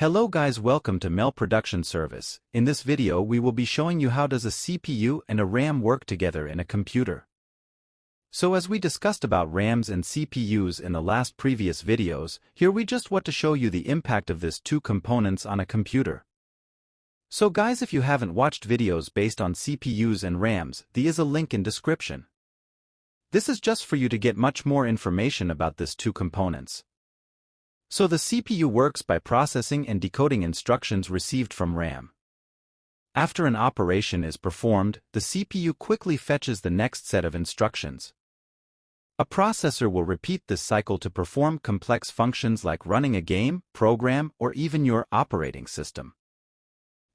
Hello guys, welcome to Mel Production Service. In this video we will be showing you how does a CPU and a RAM work together in a computer. So as we discussed about RAMs and CPUs in the previous videos, here we just want to show you the impact of these two components on a computer. So guys, if you haven't watched videos based on CPUs and RAMs, there is a link in description. This is just for you to get much more information about these two components. So the CPU works by processing and decoding instructions received from RAM. After an operation is performed, the CPU quickly fetches the next set of instructions. A processor will repeat this cycle to perform complex functions like running a game, program, or even your operating system.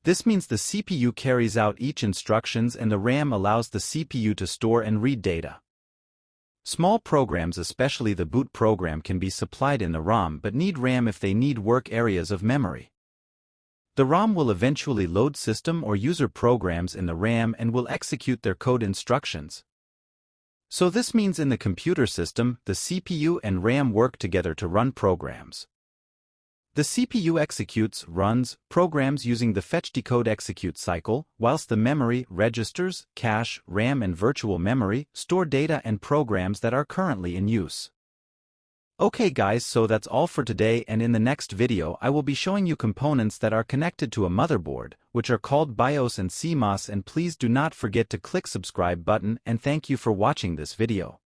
This means the CPU carries out each instructions and the RAM allows the CPU to store and read data. Small programs, especially the boot program, can be supplied in the ROM but need RAM if they need work areas of memory. The ROM will eventually load system or user programs in the RAM and will execute their code instructions. So this means in the computer system, the CPU and RAM work together to run programs. The CPU runs programs using the fetch-decode-execute cycle, whilst the memory, registers, cache, RAM and virtual memory store data and programs that are currently in use. Okay guys, so that's all for today, and in the next video I will be showing you components that are connected to a motherboard, which are called BIOS and CMOS, and please do not forget to click subscribe button, and thank you for watching this video.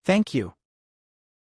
Thank you.